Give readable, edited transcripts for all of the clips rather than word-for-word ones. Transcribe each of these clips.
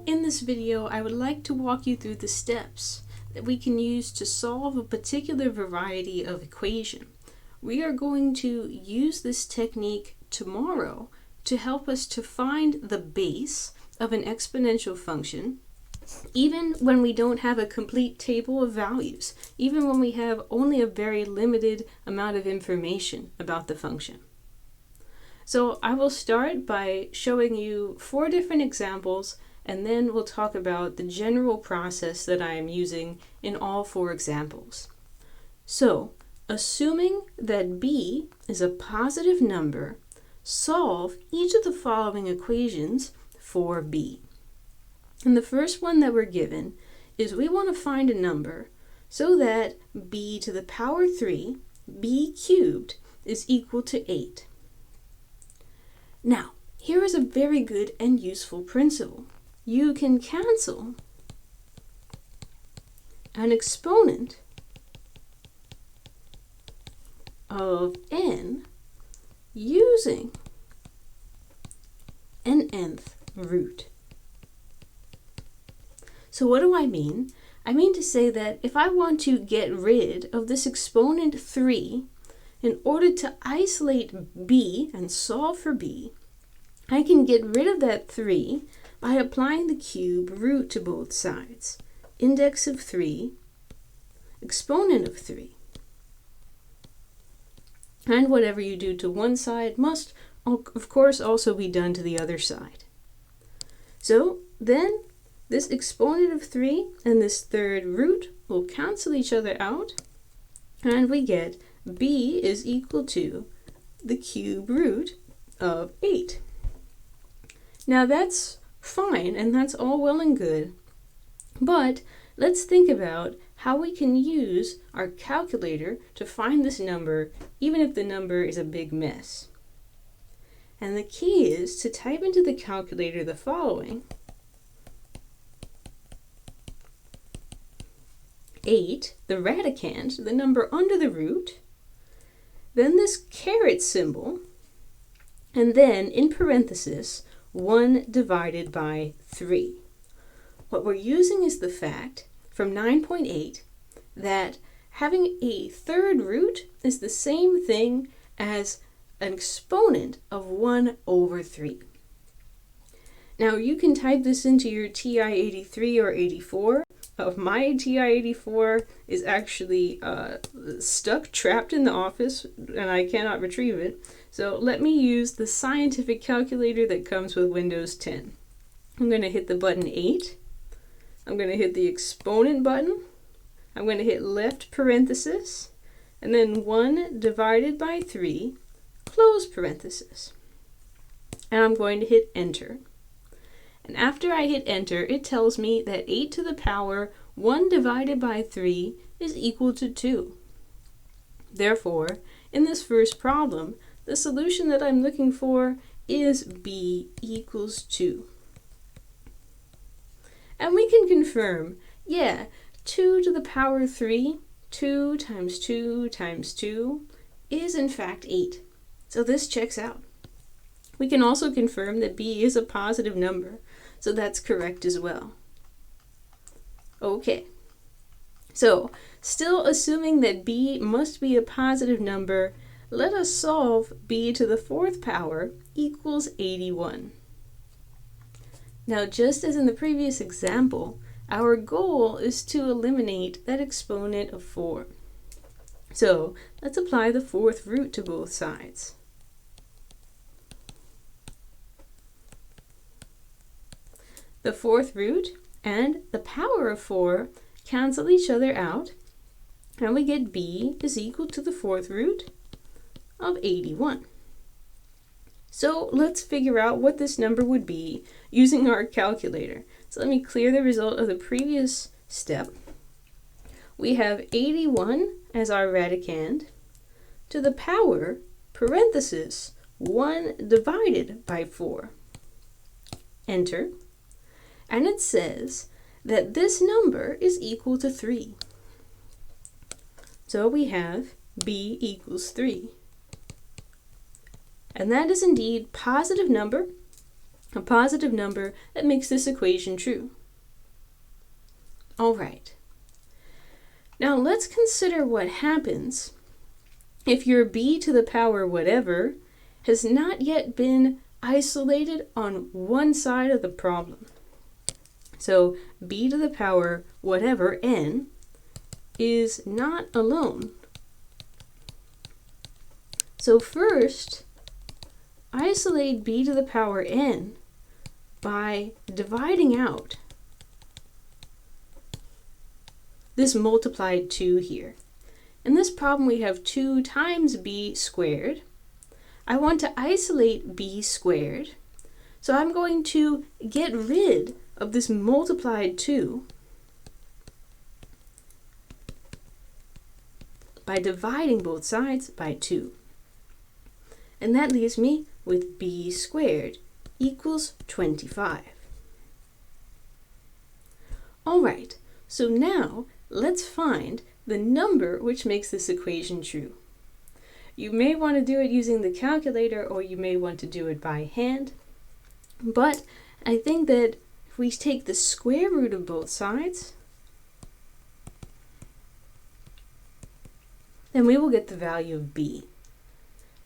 In this video, I would like to walk you through the steps that we can use to solve a particular variety of equation. We are going to use this technique tomorrow to help us to find the base of an exponential function, even when we don't have a complete table of values, even when we have only a very limited amount of information about the function. So I will start by showing you 4 different examples, and then we'll talk about the general process that I am using in all 4 examples. So, assuming that b is a positive number, solve each of the following equations for b. And the first one that we're given is we want to find a number so that b to the power 3, b cubed, is equal to 8. Now, here is a very good and useful principle. You can cancel an exponent of n using an nth root. So what do I mean? I mean to say that if I want to get rid of this exponent 3, in order to isolate b and solve for b, I can get rid of that 3 by applying the cube root to both sides. Index of 3, exponent of 3. And whatever you do to one side must, of course, also be done to the other side. So then this exponent of 3 and this third root will cancel each other out, and we get b is equal to the cube root of 8. Now that's fine, and that's all well and good, but let's think about how we can use our calculator to find this number, even if the number is a big mess. And the key is to type into the calculator the following: 8, the radicand, the number under the root, then this caret symbol, and then in parenthesis 1 divided by 3. What we're using is the fact from 9.8 that having a third root is the same thing as an exponent of 1 over 3. Now you can type this into your TI-83 or 84. My TI-84 is actually trapped in the office, and I cannot retrieve it. So let me use the scientific calculator that comes with Windows 10. I'm going to hit the button 8. I'm going to hit the exponent button. I'm going to hit left parenthesis, and then 1 divided by 3, close parenthesis. And I'm going to hit enter. And after I hit enter, it tells me that 8 to the power 1 divided by 3 is equal to 2. Therefore, in this first problem, the solution that I'm looking for is b equals 2. And we can confirm, yeah, 2 to the power 3, 2 times 2 times 2 is in fact 8. So this checks out. We can also confirm that b is a positive number, so that's correct as well. Okay, so still assuming that b must be a positive number, let us solve b to the 4th power equals 81. Now, just as in the previous example, our goal is to eliminate that exponent of 4. So let's apply the 4th root to both sides. The 4th root and the power of 4 cancel each other out, and we get b is equal to the 4th root of 81. So let's figure out what this number would be using our calculator. So let me clear the result of the previous step. We have 81 as our radicand to the power, parenthesis, 1 divided by 4. Enter. And it says that this number is equal to 3. So we have b equals 3. And that is indeed positive number, a positive number that makes this equation true. All right. Now let's consider what happens if your b to the power whatever has not yet been isolated on one side of the problem. So b to the power whatever n is not alone. So first, isolate b to the power n by dividing out this multiplied 2 here. In this problem we have 2 times b squared. I want to isolate b squared, so I'm going to get rid of this multiplied 2 by dividing both sides by 2. And that leaves me with b squared equals 25. All right, so now let's find the number which makes this equation true. You may want to do it using the calculator, or you may want to do it by hand, but I think that if we take the square root of both sides, then we will get the value of b.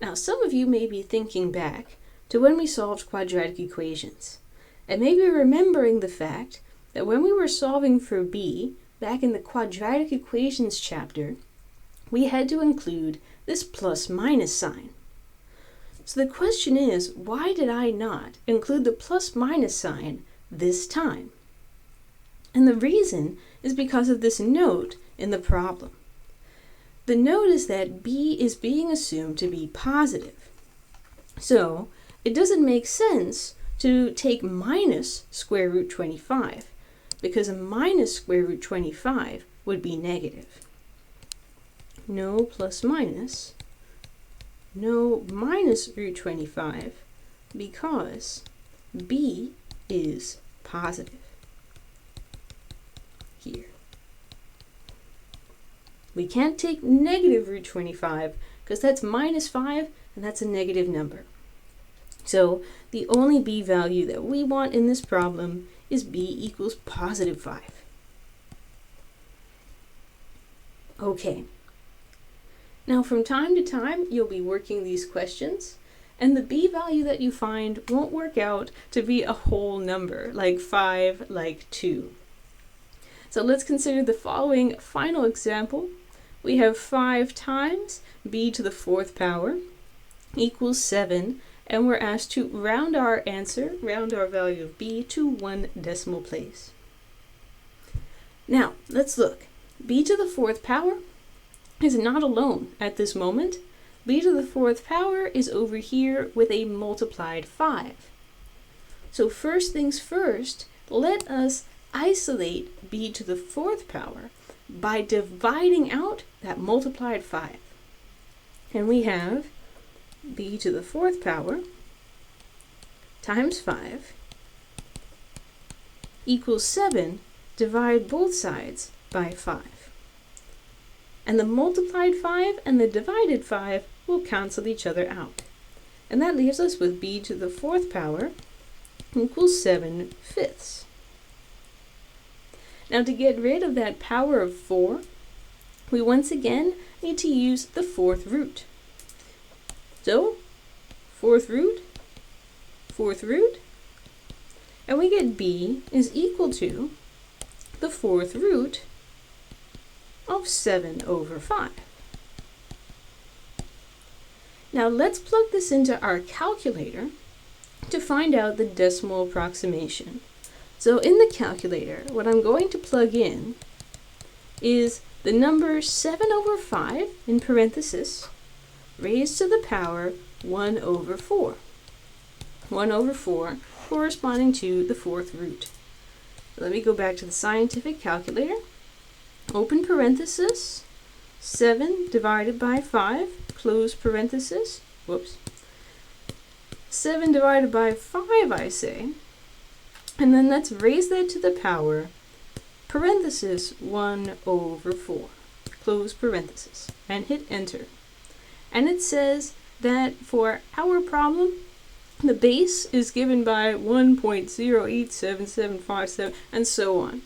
Now some of you may be thinking back to when we solved quadratic equations, and maybe remembering the fact that when we were solving for b back in the quadratic equations chapter, we had to include this plus minus sign. So the question is, why did I not include the plus minus sign this time? And the reason is because of this note in the problem. The note is that b is being assumed to be positive. So it doesn't make sense to take minus square root 25, because a minus square root 25 would be negative. No plus minus, no minus root 25, because b is positive here. We can't take negative root 25 because that's minus 5 and that's a negative number. So the only b value that we want in this problem is b equals positive 5. Okay. Now from time to time you'll be working these questions, and the b value that you find won't work out to be a whole number, like 5, like 2. So let's consider the following final example. We have 5 times b to the 4th power equals 7, and we're asked to round our answer, round our value of b to 1 decimal place. Now, let's look. B to the 4th power is not alone at this moment. B to the 4th power is over here with a multiplied 5. So first things first, let us isolate b to the 4th power by dividing out that multiplied 5. And we have b to the 4th power times 5 equals 7. Divide both sides by 5. And the multiplied 5 and the divided 5 will cancel each other out. And that leaves us with b to the 4th power equals 7/5. Now to get rid of that power of 4, we once again need to use the 4th root. So, 4th root, and we get b is equal to the 4th root of 7/5. Now let's plug this into our calculator to find out the decimal approximation. So in the calculator, what I'm going to plug in is the number 7/5 in parenthesis raised to the power 1/4. 1/4 corresponding to the 4th root. Let me go back to the scientific calculator. Open parenthesis, 7 divided by 5, close parenthesis. Whoops. 7 divided by 5, I say. And then let's raise that to the power, parenthesis 1/4, close parenthesis, and hit enter. And it says that for our problem, The base is given by 1.087757 and so on.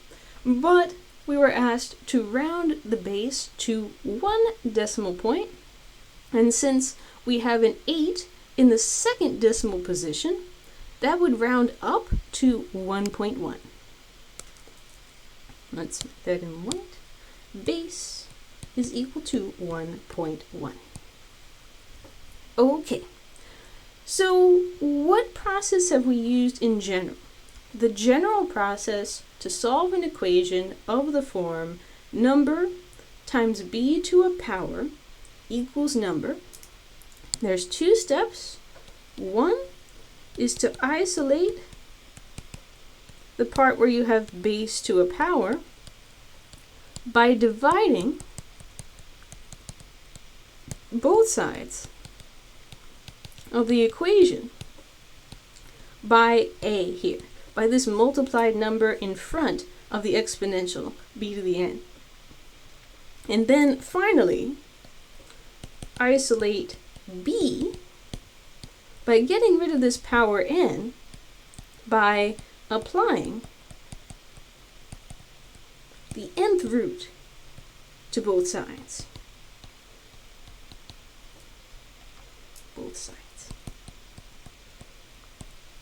But we were asked to round the base to 1 decimal point, and since we have an 8 in the second decimal position, that would round up to 1.1. Let's make that in white. Base is equal to 1.1. Okay. So what process have we used in general? The general process to solve an equation of the form number times b to a power equals number. There's 2 steps. One is to isolate the part where you have base to a power by dividing both sides of the equation by a here, by this multiplied number in front of the exponential b to the n. And then finally, isolate b by getting rid of this power n by applying the nth root to both sides. Both sides.